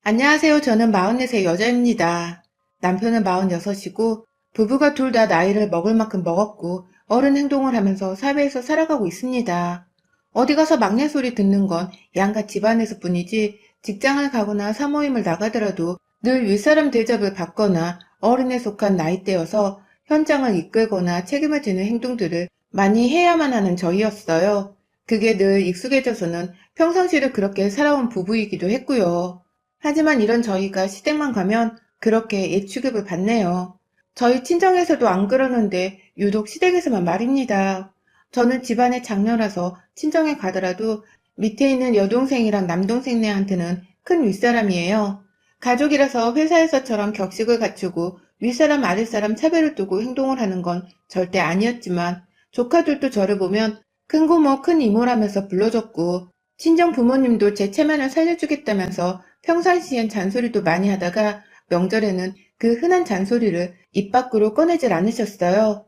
안녕하세요. 저는 44세 여자입니다. 남편은 46이고 부부가 둘 다 나이를 먹을 만큼 먹었고 어른 행동을 하면서 사회에서 살아가고 있습니다. 어디 가서 막내 소리 듣는 건 양가 집안에서 뿐이지 직장을 가거나 사모임을 나가더라도 늘 윗사람 대접을 받거나 어른에 속한 나이대여서 현장을 이끌거나 책임을 지는 행동들을 많이 해야만 하는 저희였어요. 그게 늘 익숙해져서는 평상시를 그렇게 살아온 부부이기도 했고요. 하지만 이런 저희가 시댁만 가면 그렇게 옛 취급을 받네요. 저희 친정에서도 안 그러는데 유독 시댁에서만 말입니다. 저는 집안의 장녀라서 친정에 가더라도 밑에 있는 여동생이랑 남동생네한테는 큰 윗사람이에요. 가족이라서 회사에서처럼 격식을 갖추고 윗사람 아랫사람 차별을 두고 행동을 하는 건 절대 아니었지만 조카들도 저를 보면 큰 고모 큰 이모라면서 불러줬고 친정 부모님도 제 체면을 살려주겠다면서 평상시엔 잔소리도 많이 하다가 명절에는 그 흔한 잔소리를 입 밖으로 꺼내질 않으셨어요.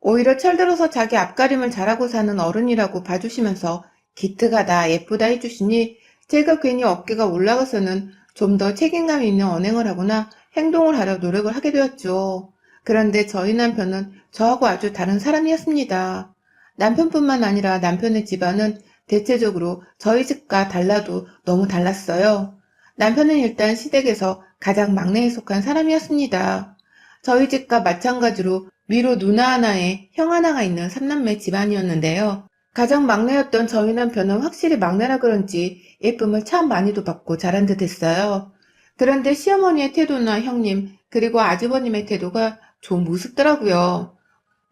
오히려 철들어서 자기 앞가림을 잘하고 사는 어른이라고 봐주시면서 기특하다, 예쁘다 해주시니 제가 괜히 어깨가 올라가서는 좀 더 책임감 있는 언행을 하거나 행동을 하려 노력을 하게 되었죠. 그런데 저희 남편은 저하고 아주 다른 사람이었습니다. 남편뿐만 아니라 남편의 집안은 대체적으로 저희 집과 달라도 너무 달랐어요. 남편은 일단 시댁에서 가장 막내에 속한 사람이었습니다. 저희 집과 마찬가지로 위로 누나 하나에 형 하나가 있는 삼남매 집안이었는데요. 가장 막내였던 저희 남편은 확실히 막내라 그런지 예쁨을 참 많이도 받고 자란 듯 했어요. 그런데 시어머니의 태도나 형님, 그리고 아주버님의 태도가 좀 우습더라고요.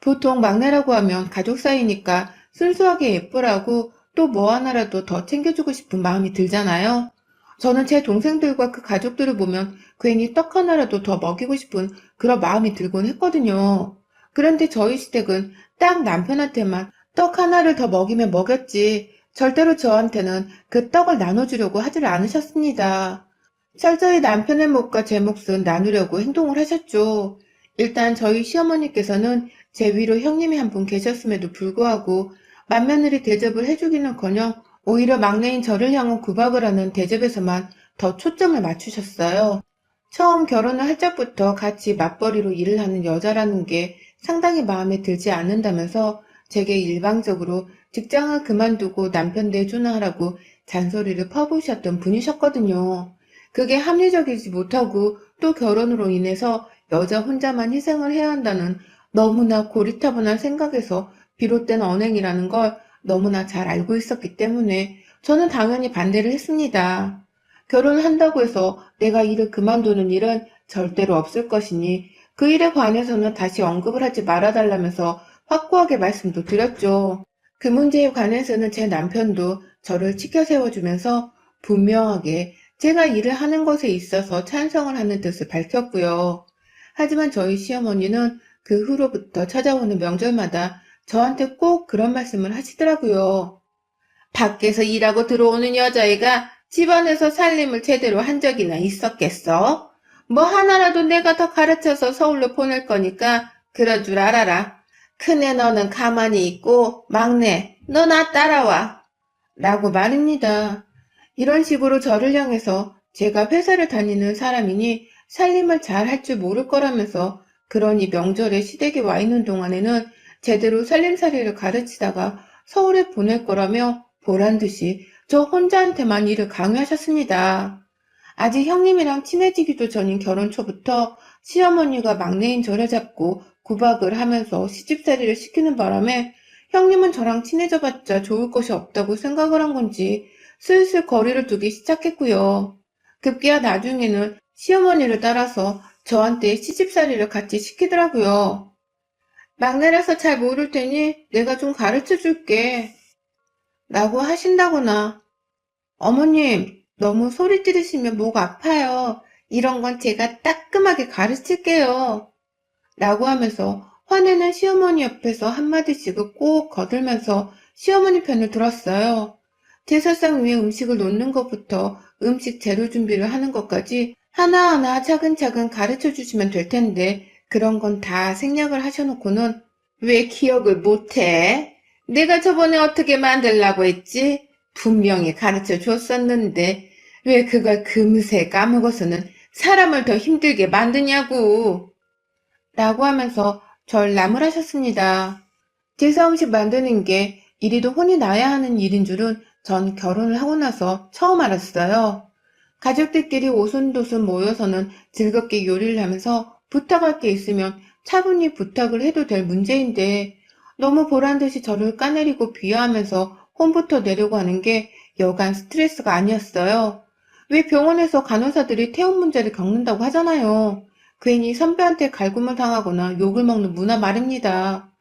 보통 막내라고 하면 가족 사이니까 순수하게 예쁘라고 또 뭐 하나라도 더 챙겨주고 싶은 마음이 들잖아요. 저는 제 동생들과 그 가족들을 보면 괜히 떡 하나라도 더 먹이고 싶은 그런 마음이 들곤 했거든요. 그런데 저희 시댁은 딱 남편한테만 떡 하나를 더 먹이면 먹였지 절대로 저한테는 그 떡을 나눠주려고 하질 않으셨습니다. 철저히 남편의 몫과 제 몫은 나누려고 행동을 하셨죠. 일단 저희 시어머니께서는 제 위로 형님이 한 분 계셨음에도 불구하고 맏며느리 대접을 해주기는커녕 오히려 막내인 저를 향한 구박을 하는 대접에서만 더 초점을 맞추셨어요. 처음 결혼을 할 적부터 같이 맞벌이로 일을 하는 여자라는 게 상당히 마음에 들지 않는다면서 제게 일방적으로 직장을 그만두고 남편 내조나하라고 잔소리를 퍼부으셨던 분이셨거든요. 그게 합리적이지 못하고 또 결혼으로 인해서 여자 혼자만 희생을 해야 한다는 너무나 고리타분한 생각에서 비롯된 언행이라는 걸 너무나 잘 알고 있었기 때문에 저는 당연히 반대를 했습니다. 결혼을 한다고 해서 내가 일을 그만두는 일은 절대로 없을 것이니 그 일에 관해서는 다시 언급을 하지 말아달라면서 확고하게 말씀도 드렸죠. 그 문제에 관해서는 제 남편도 저를 치켜 세워주면서 분명하게 제가 일을 하는 것에 있어서 찬성을 하는 뜻을 밝혔고요. 하지만 저희 시어머니는 그 후로부터 찾아오는 명절마다 저한테 꼭 그런 말씀을 하시더라고요. 밖에서 일하고 들어오는 여자애가 집안에서 살림을 제대로 한 적이나 있었겠어? 뭐 하나라도 내가 더 가르쳐서 서울로 보낼 거니까 그런 줄 알아라. 큰애 너는 가만히 있고 막내 너 나 따라와. 라고 말입니다. 이런 식으로 저를 향해서 제가 회사를 다니는 사람이니 살림을 잘 할 줄 모를 거라면서 그러니 명절에 시댁에 와 있는 동안에는 제대로 살림살이를 가르치다가 서울에 보낼 거라며 보란 듯이 저 혼자한테만 일을 강요하셨습니다. 아직 형님이랑 친해지기도 전인 결혼 초부터 시어머니가 막내인 저를 잡고 구박을 하면서 시집살이를 시키는 바람에 형님은 저랑 친해져봤자 좋을 것이 없다고 생각을 한 건지 슬슬 거리를 두기 시작했고요. 급기야 나중에는 시어머니를 따라서 저한테 시집살이를 같이 시키더라고요. 막내라서 잘 모를 테니 내가 좀 가르쳐 줄게. 라고 하신다거나, 어머님, 너무 소리 지르시면 목 아파요. 이런 건 제가 따끔하게 가르칠게요. 라고 하면서 화내는 시어머니 옆에서 한마디씩을 꼭 거들면서 시어머니 편을 들었어요. 제사상 위에 음식을 놓는 것부터 음식 재료 준비를 하는 것까지 하나하나 차근차근 가르쳐 주시면 될 텐데 그런 건 다 생략을 하셔놓고는 왜 기억을 못해? 내가 저번에 어떻게 만들라고 했지? 분명히 가르쳐 줬었는데 왜 그걸 금세 까먹어서는 사람을 더 힘들게 만드냐고. 라고 하면서 절 나무라셨습니다. 제사 음식 만드는 게 이리도 혼이 나야 하는 일인 줄은 전 결혼을 하고 나서 처음 알았어요. 가족들끼리 오순도순 모여서는 즐겁게 요리를 하면서 부탁할 게 있으면 차분히 부탁을 해도 될 문제인데 너무 보란듯이 저를 까내리고 비하하면서 혼부터 내려고 하는 게 여간 스트레스가 아니었어요. 왜 병원에서 간호사들이 태움 문제를 겪는다고 하잖아요. 괜히 선배한테 갈굼을 당하거나 욕을 먹는 문화 말입니다.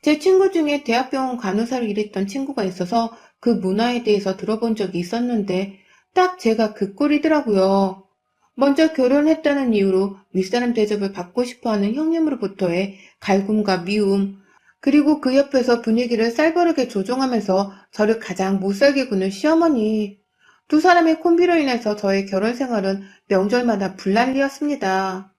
제 친구 중에 대학병원 간호사로 일했던 친구가 있어서 그 문화에 대해서 들어본 적이 있었는데 딱 제가 그 꼴이더라고요. 먼저 결혼했다는 이유로 윗사람 대접을 받고 싶어하는 형님으로부터의 갈굼과 미움, 그리고 그 옆에서 분위기를 쌀버르게 조종하면서 저를 가장 못살게 구는 시어머니. 두 사람의 콤비로 인해서 저의 결혼 생활은 명절마다 불난리였습니다.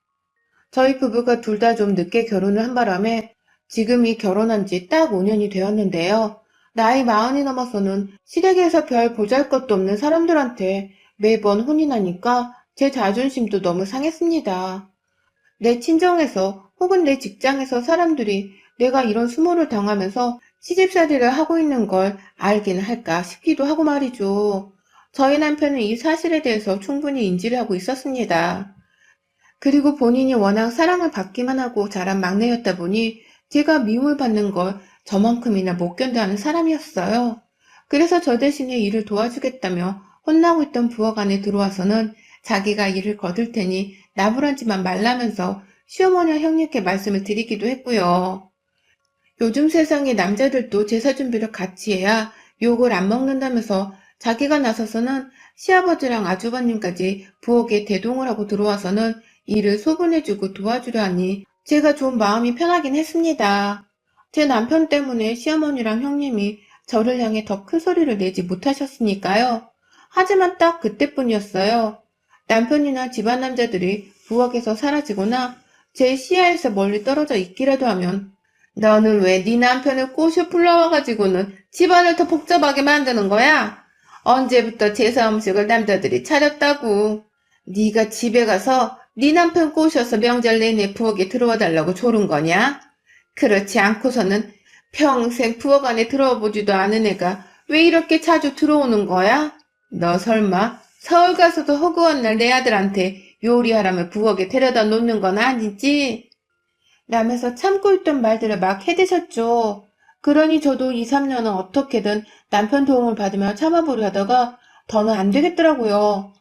저희 부부가 둘 다 좀 늦게 결혼을 한 바람에 지금이 결혼한 지 딱 5년이 되었는데요. 나이 40이 넘어서는 시댁에서 별 보잘것도 없는 사람들한테 매번 혼이 나니까 제 자존심도 너무 상했습니다. 내 친정에서 혹은 내 직장에서 사람들이 내가 이런 수모를 당하면서 시집살이를 하고 있는 걸 알긴 할까 싶기도 하고 말이죠. 저희 남편은 이 사실에 대해서 충분히 인지를 하고 있었습니다. 그리고 본인이 워낙 사랑을 받기만 하고 자란 막내였다 보니 제가 미움을 받는 걸 저만큼이나 못 견뎌하는 사람이었어요. 그래서 저 대신에 일을 도와주겠다며 혼나고 있던 부엌 안에 들어와서는 자기가 일을 거둘 테니 나불하지만 말라면서 시어머니와 형님께 말씀을 드리기도 했고요. 요즘 세상에 남자들도 제사 준비를 같이 해야 욕을 안 먹는다면서 자기가 나서서는 시아버지랑 아주버님까지 부엌에 대동을 하고 들어와서는 일을 소분해주고 도와주려 하니 제가 좀 마음이 편하긴 했습니다. 제 남편 때문에 시어머니랑 형님이 저를 향해 더 큰 소리를 내지 못하셨으니까요. 하지만 딱 그때뿐이었어요. 남편이나 집안 남자들이 부엌에서 사라지거나 제 시야에서 멀리 떨어져 있기라도 하면 너는 왜 네 남편을 꼬셔 불러와가지고는 집안을 더 복잡하게 만드는 거야? 언제부터 제사 음식을 남자들이 차렸다고? 네가 집에 가서 네 남편 꼬셔서 명절 내내 부엌에 들어와 달라고 조른 거냐? 그렇지 않고서는 평생 부엌 안에 들어와 보지도 않은 애가 왜 이렇게 자주 들어오는 거야? 너 설마 서울 가서도 허구한 날 내 아들한테 요리하라며 부엌에 데려다 놓는 건 아니지? 라면서 참고 있던 말들을 막 해대셨죠. 그러니 저도 2, 3년은 어떻게든 남편 도움을 받으며 참아보려 하다가 더는 안 되겠더라고요.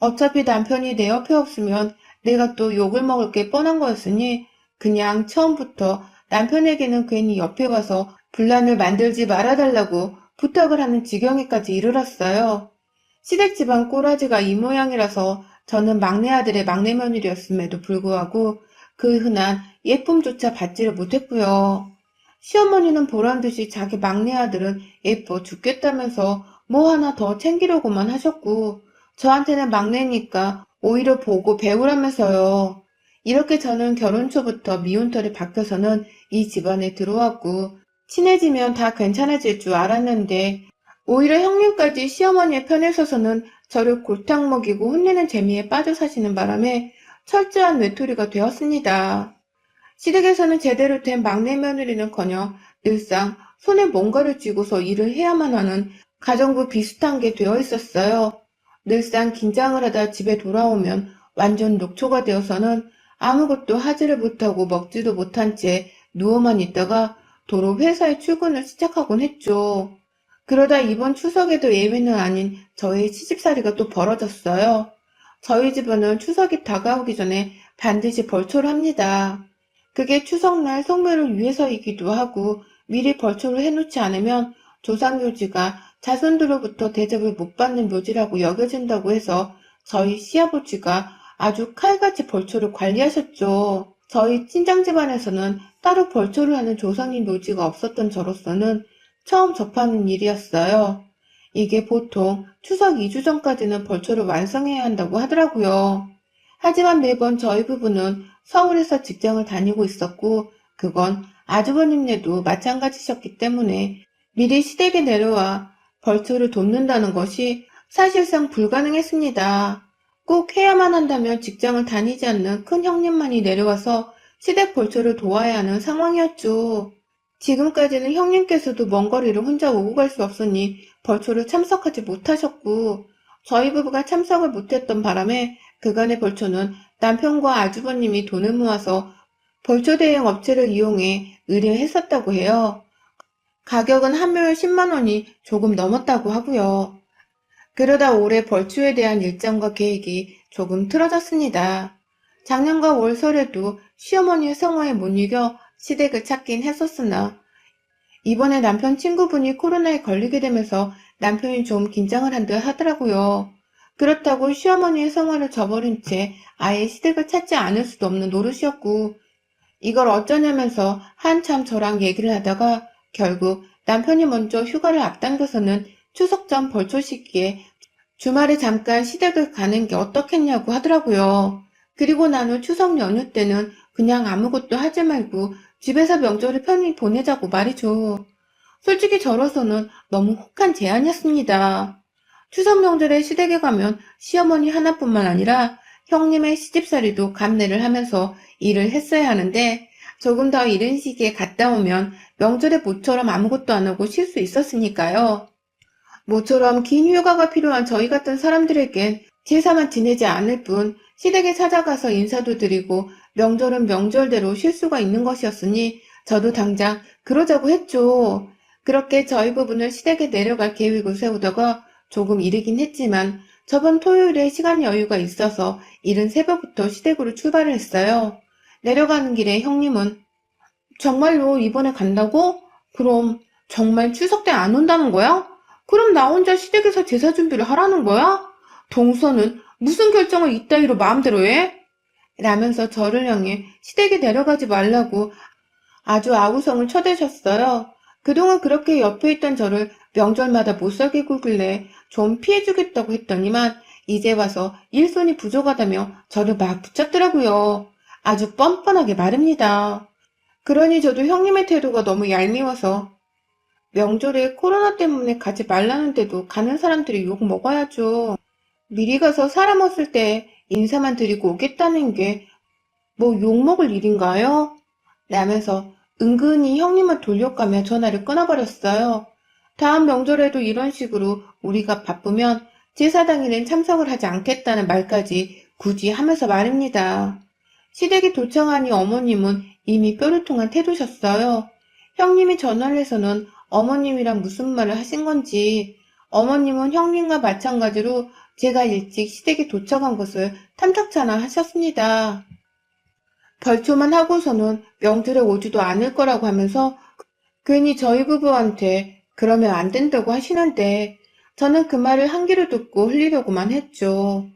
어차피 남편이 내 옆에 없으면 내가 또 욕을 먹을 게 뻔한 거였으니 그냥 처음부터 남편에게는 괜히 옆에 와서 분란을 만들지 말아달라고 부탁을 하는 지경에까지 이르렀어요. 시댁 집안 꼬라지가 이 모양이라서 저는 막내 아들의 막내 며느리였음에도 불구하고 그 흔한 예쁨조차 받지를 못했고요. 시어머니는 보란듯이 자기 막내 아들은 예뻐 죽겠다면서 뭐 하나 더 챙기려고만 하셨고 저한테는 막내니까 오히려 보고 배우라면서요. 이렇게 저는 결혼 초부터 미운 털이 박혀서는 이 집안에 들어왔고 친해지면 다 괜찮아질 줄 알았는데 오히려 형님까지 시어머니의 편에 서서는 저를 골탕 먹이고 혼내는 재미에 빠져 사시는 바람에 철저한 외톨이가 되었습니다. 시댁에서는 제대로 된 막내 며느리는커녕 늘상 손에 뭔가를 쥐고서 일을 해야만 하는 가정부 비슷한 게 되어 있었어요. 늘상 긴장을 하다 집에 돌아오면 완전 녹초가 되어서는 아무것도 하지를 못하고 먹지도 못한 채 누워만 있다가 도로 회사에 출근을 시작하곤 했죠. 그러다 이번 추석에도 예외는 아닌 저희 시집살이가 또 벌어졌어요. 저희 집안은 추석이 다가오기 전에 반드시 벌초를 합니다. 그게 추석날 성묘를 위해서이기도 하고 미리 벌초를 해놓지 않으면 조상묘지가 자손들로부터 대접을 못 받는 묘지라고 여겨진다고 해서 저희 시아버지가 아주 칼같이 벌초를 관리하셨죠. 저희 친정 집안에서는 따로 벌초를 하는 조상님 묘지가 없었던 저로서는 처음 접하는 일이었어요. 이게 보통 추석 2주 전까지는 벌초를 완성해야 한다고 하더라고요. 하지만 매번 저희 부부는 서울에서 직장을 다니고 있었고 그건 아주버님네도 마찬가지셨기 때문에 미리 시댁에 내려와 벌초를 돕는다는 것이 사실상 불가능했습니다. 꼭 해야만 한다면 직장을 다니지 않는 큰 형님만이 내려와서 시댁 벌초를 도와야 하는 상황이었죠. 지금까지는 형님께서도 먼 거리를 혼자 오고 갈 수 없으니 벌초를 참석하지 못하셨고, 저희 부부가 참석을 못했던 바람에 그간의 벌초는 남편과 아주버님이 돈을 모아서 벌초 대행 업체를 이용해 의뢰했었다고 해요. 가격은 한 묘에 10만 원이 조금 넘었다고 하고요. 그러다 올해 벌초에 대한 일정과 계획이 조금 틀어졌습니다. 작년과 올 설에도 시어머니의 성화에 못 이겨 시댁을 찾긴 했었으나 이번에 남편 친구분이 코로나에 걸리게 되면서 남편이 좀 긴장을 한 듯 하더라고요. 그렇다고 시어머니의 성화를 저버린 채 아예 시댁을 찾지 않을 수도 없는 노릇이었고 이걸 어쩌냐면서 한참 저랑 얘기를 하다가 결국 남편이 먼저 휴가를 앞당겨서는 추석 전 벌초 시기에 주말에 잠깐 시댁을 가는 게 어떻겠냐고 하더라고요. 그리고 나는 추석 연휴 때는 그냥 아무것도 하지 말고 집에서 명절을 편히 보내자고 말이죠. 솔직히 저로서는 너무 혹한 제안이었습니다. 추석 명절에 시댁에 가면 시어머니 하나뿐만 아니라 형님의 시집살이도 감내를 하면서 일을 했어야 하는데 조금 더 이른 시기에 갔다 오면 명절에 모처럼 아무것도 안 하고 쉴 수 있었으니까요. 모처럼 긴 휴가가 필요한 저희 같은 사람들에겐 제사만 지내지 않을 뿐 시댁에 찾아가서 인사도 드리고 명절은 명절대로 쉴 수가 있는 것이었으니 저도 당장 그러자고 했죠. 그렇게 저희 부부는 시댁에 내려갈 계획을 세우다가 조금 이르긴 했지만 저번 토요일에 시간 여유가 있어서 이른 새벽부터 시댁으로 출발을 했어요. 내려가는 길에 형님은 정말로 이번에 간다고? 그럼 정말 추석 때 안 온다는 거야? 그럼 나 혼자 시댁에서 제사 준비를 하라는 거야? 동서는 무슨 결정을 이따위로 마음대로 해? 라면서 저를 향해 시댁에 내려가지 말라고 아주 아우성을 쳐대셨어요. 그동안 그렇게 옆에 있던 저를 명절마다 못살게 굴길래 좀 피해주겠다고 했더니만 이제 와서 일손이 부족하다며 저를 막 붙잡더라고요. 아주 뻔뻔하게 말입니다. 그러니 저도 형님의 태도가 너무 얄미워서 명절에 코로나 때문에 가지 말라는데도 가는 사람들이 욕 먹어야죠. 미리 가서 사람 없을 때 인사만 드리고 오겠다는 게 뭐 욕 먹을 일인가요? 라면서 은근히 형님을 돌려가며 전화를 끊어버렸어요. 다음 명절에도 이런 식으로 우리가 바쁘면 제사 당일엔 참석을 하지 않겠다는 말까지 굳이 하면서 말입니다. 시댁에 도착하니 어머님은 이미 뾰루통한 태도셨어요. 형님이 전화를 해서는 어머님이랑 무슨 말을 하신 건지 어머님은 형님과 마찬가지로 제가 일찍 시댁에 도착한 것을 탐탁찮아 하셨습니다. 벌초만 하고서는 명절에 오지도 않을 거라고 하면서 괜히 저희 부부한테 그러면 안 된다고 하시는데 저는 그 말을 한 귀로 듣고 흘리려고만 했죠.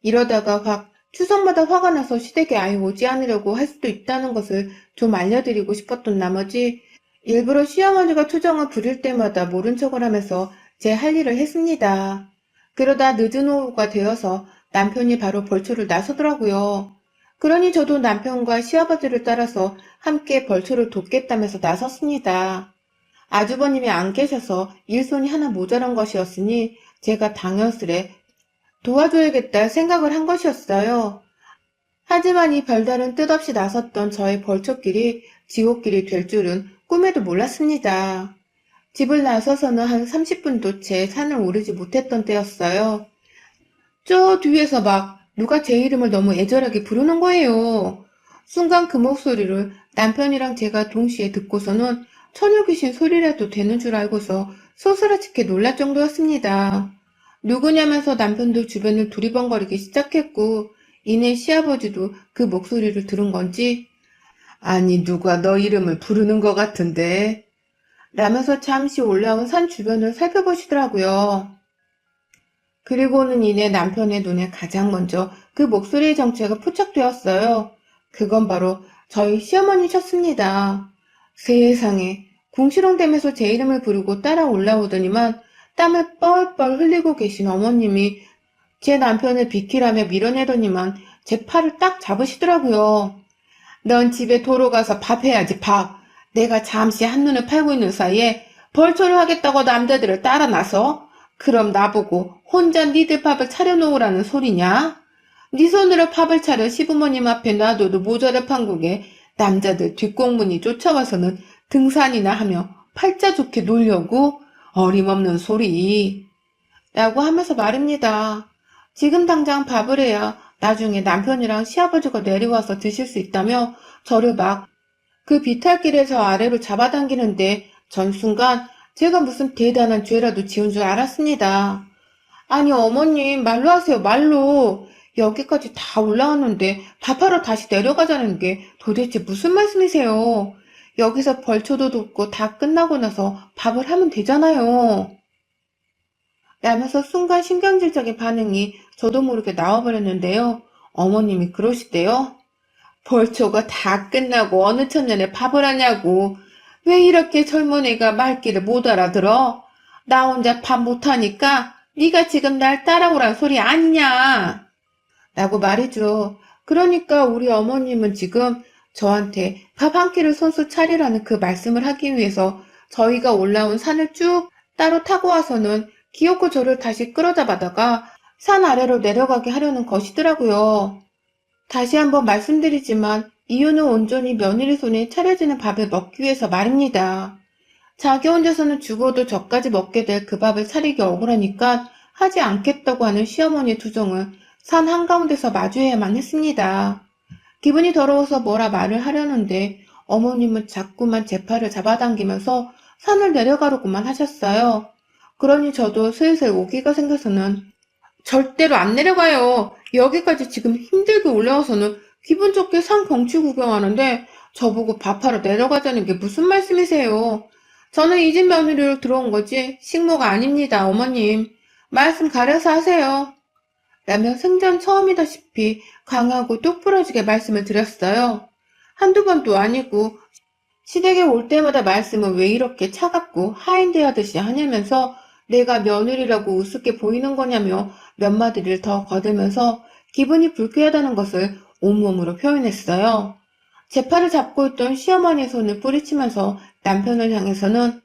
이러다가 확 추석마다 화가 나서 시댁에 아예 오지 않으려고 할 수도 있다는 것을 좀 알려드리고 싶었던 나머지 일부러 시어머니가 투정을 부릴 때마다 모른 척을 하면서 제 할 일을 했습니다. 그러다 늦은 오후가 되어서 남편이 바로 벌초를 나서더라고요. 그러니 저도 남편과 시아버지를 따라서 함께 벌초를 돕겠다면서 나섰습니다. 아주버님이 안 계셔서 일손이 하나 모자란 것이었으니 제가 당연스레 도와줘야겠다 생각을 한 것이었어요. 하지만 이 별다른 뜻 없이 나섰던 저의 벌초길이 지옥길이 될 줄은 꿈에도 몰랐습니다. 집을 나서서는 한 30분도 채 산을 오르지 못했던 때였어요. 저 뒤에서 막 누가 제 이름을 너무 애절하게 부르는 거예요. 순간 그 목소리를 남편이랑 제가 동시에 듣고서는 처녀 귀신 소리라도 되는 줄 알고서 소스라치게 놀랄 정도였습니다. 누구냐면서 남편도 주변을 두리번거리기 시작했고 이내 시아버지도 그 목소리를 들은 건지 아니 누가 너 이름을 부르는 것 같은데 라면서 잠시 올라온 산 주변을 살펴보시더라고요. 그리고는 이내 남편의 눈에 가장 먼저 그 목소리의 정체가 포착되었어요. 그건 바로 저희 시어머니셨습니다. 세상에 궁시렁대면서 제 이름을 부르고 따라 올라오더니만 땀을 뻘뻘 흘리고 계신 어머님이 제 남편을 비키라며 밀어내더니만 제 팔을 딱 잡으시더라고요. 넌 집에 도로 가서 밥 해야지 밥. 내가 잠시 한눈을 팔고 있는 사이에 벌초를 하겠다고 남자들을 따라 나서 그럼 나보고 혼자 니들 밥을 차려놓으라는 소리냐? 네 손으로 밥을 차려 시부모님 앞에 놔둬도 모자라 판국에 남자들 뒷공문이 쫓아와서는 등산이나 하며 팔자 좋게 놀려고 어림없는 소리. 라고 하면서 말입니다. 지금 당장 밥을 해야 나중에 남편이랑 시아버지가 내려와서 드실 수 있다며 저를 막 그 비탈길에서 아래로 잡아당기는데 전 순간 제가 무슨 대단한 죄라도 지은 줄 알았습니다. 아니 어머님 말로 하세요 말로. 여기까지 다 올라왔는데 밥하러 다시 내려가자는 게 도대체 무슨 말씀이세요? 여기서 벌초도 돕고 다 끝나고 나서 밥을 하면 되잖아요. 라면서 순간 신경질적인 반응이 저도 모르게 나와버렸는데요. 어머님이 그러시대요. 벌초가 다 끝나고 어느 천년에 밥을 하냐고. 왜 이렇게 젊은 애가 말귀를 못 알아들어? 나 혼자 밥 못하니까 네가 지금 날 따라오란 소리 아니냐? 라고 말이죠. 그러니까 우리 어머님은 지금 저한테 밥 한 끼를 손수 차리라는 그 말씀을 하기 위해서 저희가 올라온 산을 쭉 따로 타고 와서는 기어코 저를 다시 끌어잡아다가 산 아래로 내려가게 하려는 것이더라고요. 다시 한번 말씀드리지만 이유는 온전히 며느리 손에 차려지는 밥을 먹기 위해서 말입니다. 자기 혼자서는 죽어도 저까지 먹게 될 그 밥을 차리기 억울하니까 하지 않겠다고 하는 시어머니의 투정을 산 한가운데서 마주해야만 했습니다. 기분이 더러워서 뭐라 말을 하려는데 어머님은 자꾸만 제 팔을 잡아당기면서 산을 내려가려고만 하셨어요. 그러니 저도 슬슬 오기가 생겨서는 절대로 안 내려가요. 여기까지 지금 힘들게 올라와서는 기분 좋게 산 경치 구경하는데 저보고 밥하러 내려가자는 게 무슨 말씀이세요? 저는 이 집 며느리로 들어온 거지 식모가 아닙니다, 어머님. 말씀 가려서 하세요. 라며 생전 처음이다시피 강하고 똑부러지게 말씀을 드렸어요. 한두 번도 아니고 시댁에 올 때마다 말씀을 왜 이렇게 차갑고 하인대하듯이 하냐면서 내가 며느리라고 우습게 보이는 거냐며 몇 마디를 더 거들면서 기분이 불쾌하다는 것을 온몸으로 표현했어요. 제 팔을 잡고 있던 시어머니의 손을 뿌리치면서 남편을 향해서는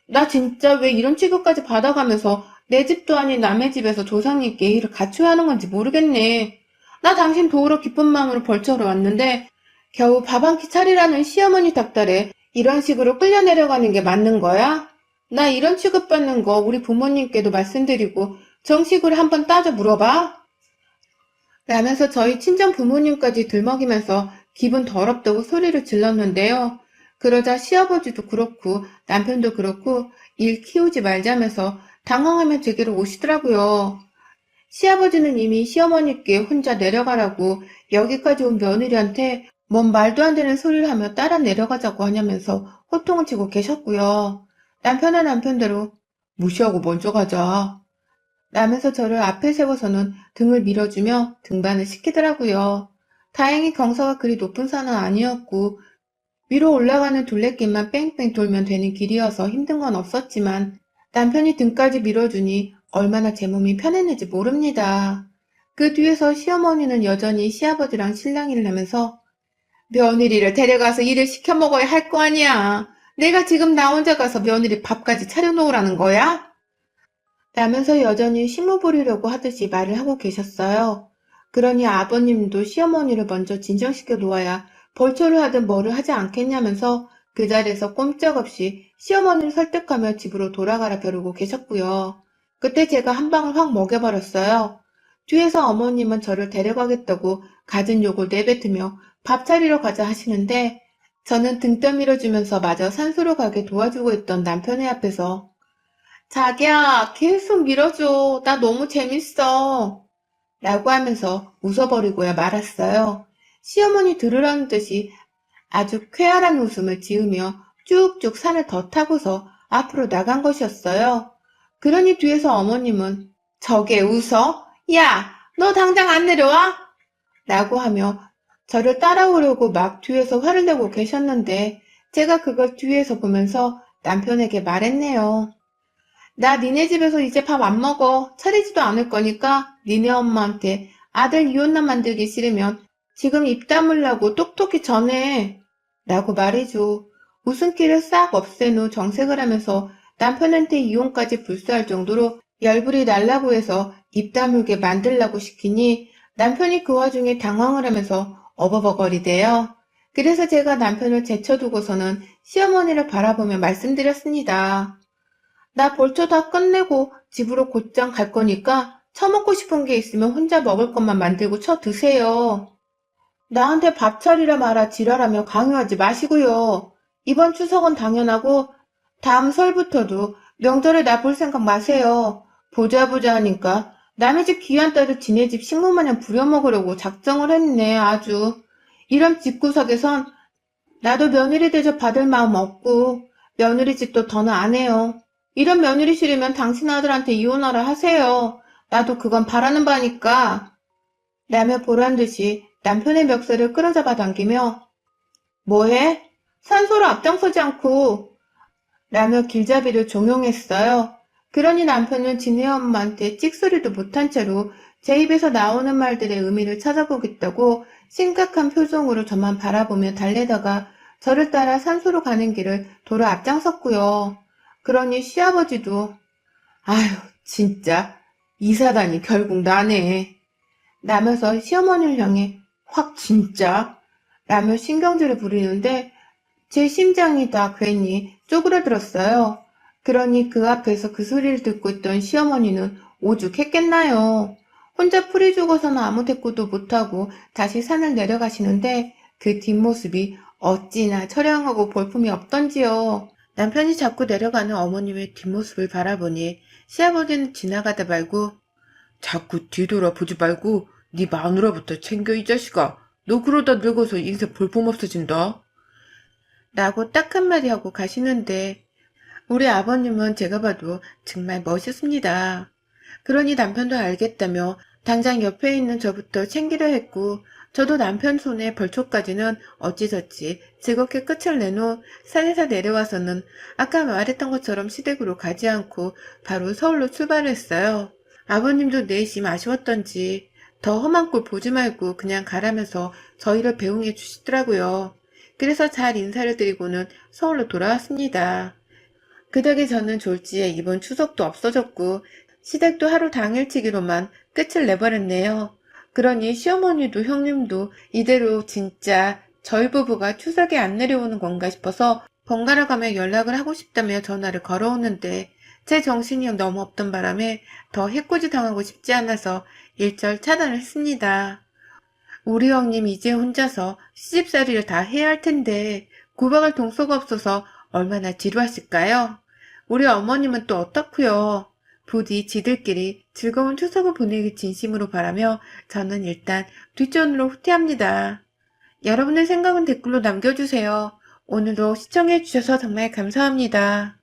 나 진짜 왜 이런 취급까지 받아가면서 내 집도 아닌 남의 집에서 조상님께 일을 갖춰야 하는 건지 모르겠네. 나 당신 도우러 기쁜 마음으로 벌초로 왔는데 겨우 밥 한 끼 차리라는 시어머니 닥달에 이런 식으로 끌려 내려가는 게 맞는 거야? 나 이런 취급받는 거 우리 부모님께도 말씀드리고 정식으로 한번 따져 물어봐. 라면서 저희 친정 부모님까지 들먹이면서 기분 더럽다고 소리를 질렀는데요. 그러자 시아버지도 그렇고 남편도 그렇고 일 키우지 말자면서 당황하며 제게로 오시더라고요. 시아버지는 이미 시어머니께 혼자 내려가라고 여기까지 온 며느리한테 뭔 말도 안 되는 소리를 하며 따라 내려가자고 하냐면서 호통을 치고 계셨고요. 남편은 남편대로 무시하고 먼저 가자 라면서 저를 앞에 세워서는 등을 밀어주며 등반을 시키더라고요. 다행히 경사가 그리 높은 산은 아니었고 위로 올라가는 둘레길만 뺑뺑 돌면 되는 길이어서 힘든 건 없었지만 남편이 등까지 밀어주니 얼마나 제 몸이 편했는지 모릅니다. 그 뒤에서 시어머니는 여전히 시아버지랑 실랑이를 하면서 며느리를 데려가서 일을 시켜 먹어야 할 거 아니야. 내가 지금 나 혼자 가서 며느리 밥까지 차려놓으라는 거야? 라면서 여전히 식모 부리려고 하듯이 말을 하고 계셨어요. 그러니 아버님도 시어머니를 먼저 진정시켜 놓아야 벌초를 하든 뭐를 하지 않겠냐면서 그 자리에서 꼼짝없이 시어머니를 설득하며 집으로 돌아가라 벼르고 계셨고요. 그때 제가 한 방을 확 먹여버렸어요. 뒤에서 어머님은 저를 데려가겠다고 갖은 욕을 내뱉으며 밥 차리러 가자 하시는데 저는 등 떠밀어주면서 마저 산소로 가게 도와주고 있던 남편의 앞에서 자기야, 계속 밀어줘. 나 너무 재밌어. 라고 하면서 웃어버리고야 말았어요. 시어머니 들으라는 듯이 아주 쾌활한 웃음을 지으며 쭉쭉 산을 더 타고서 앞으로 나간 것이었어요. 그러니 뒤에서 어머님은 저게 웃어? 야, 너 당장 안 내려와? 라고 하며 저를 따라오려고 막 뒤에서 화를 내고 계셨는데 제가 그걸 뒤에서 보면서 남편에게 말했네요. 나 니네 집에서 이제 밥 안 먹어. 차리지도 않을 거니까 니네 엄마한테 아들 이혼남 만들기 싫으면 지금 입 다물라고 똑똑히 전해. 라고 말해줘. 웃음기를 싹 없앤 후 정색을 하면서 남편한테 이혼까지 불사할 정도로 열불이 날라고 해서 입 다물게 만들라고 시키니 남편이 그 와중에 당황을 하면서 어버버거리대요. 그래서 제가 남편을 제쳐두고서는 시어머니를 바라보며 말씀드렸습니다. 나 벌초 다 끝내고 집으로 곧장 갈 거니까 처먹고 싶은 게 있으면 혼자 먹을 것만 만들고 쳐 드세요. 나한테 밥 차리라 마라 지랄하며 강요하지 마시고요. 이번 추석은 당연하고 다음 설부터도 명절에 나 볼 생각 마세요. 보자 보자 하니까 남의 집 귀한 딸을 지네 집 식모마냥 부려먹으려고 작정을 했네 아주. 이런 집구석에선 나도 며느리 대접 받을 마음 없고 며느리 집도 더는 안 해요. 이런 며느리 싫으면 당신 아들한테 이혼하라 하세요. 나도 그건 바라는 바니까. 라며 보란 듯이 남편의 멱살을 끌어잡아 당기며 뭐해? 산소를 앞장서지 않고 라며 길잡이를 종용했어요. 그러니 남편은 지네 엄마한테 찍소리도 못한 채로 제 입에서 나오는 말들의 의미를 찾아보겠다고 심각한 표정으로 저만 바라보며 달래다가 저를 따라 산소로 가는 길을 도로 앞장섰고요. 그러니 시아버지도 아휴 진짜 이사다니 결국 나네. 라면서 시어머니를 향해 확 진짜 라며 신경질을 부리는데 제 심장이 다 괜히 쪼그라들었어요. 그러니 그 앞에서 그 소리를 듣고 있던 시어머니는 오죽했겠나요. 혼자 풀이 죽어서는 아무 대꾸도 못하고 다시 산을 내려가시는데 그 뒷모습이 어찌나 처량하고 볼품이 없던지요. 남편이 자꾸 내려가는 어머님의 뒷모습을 바라보니 시아버지는 지나가다 말고 자꾸 뒤돌아보지 말고 네 마누라부터 챙겨 이 자식아. 너 그러다 늙어서 인생 볼품없어진다. 라고 딱 한마디 하고 가시는데 우리 아버님은 제가 봐도 정말 멋있습니다. 그러니 남편도 알겠다며 당장 옆에 있는 저부터 챙기려 했고 저도 남편 손에 벌초까지는 어찌저찌 즐겁게 끝을 내놓 산에서 내려와서는 아까 말했던 것처럼 시댁으로 가지 않고 바로 서울로 출발했어요. 아버님도 내심 아쉬웠던지 더 험한 꼴 보지 말고 그냥 가라면서 저희를 배웅해 주시더라고요. 그래서 잘 인사를 드리고는 서울로 돌아왔습니다. 그 덕에 저는 졸지에 이번 추석도 없어졌고 시댁도 하루 당일치기로만 끝을 내버렸네요. 그러니 시어머니도 형님도 이대로 진짜 저희 부부가 추석에 안 내려오는 건가 싶어서 번갈아 가며 연락을 하고 싶다며 전화를 걸어오는데 제 정신이 너무 없던 바람에 더 해코지 당하고 싶지 않아서 일절 차단을 했습니다. 우리 형님 이제 혼자서 시집살이를 다 해야 할 텐데 구박할 동서가 없어서 얼마나 지루하실까요? 우리 어머님은 또 어떻고요? 부디 지들끼리 즐거운 추석을 보내길 진심으로 바라며 저는 일단 뒷전으로 후퇴합니다. 여러분의 생각은 댓글로 남겨주세요. 오늘도 시청해주셔서 정말 감사합니다.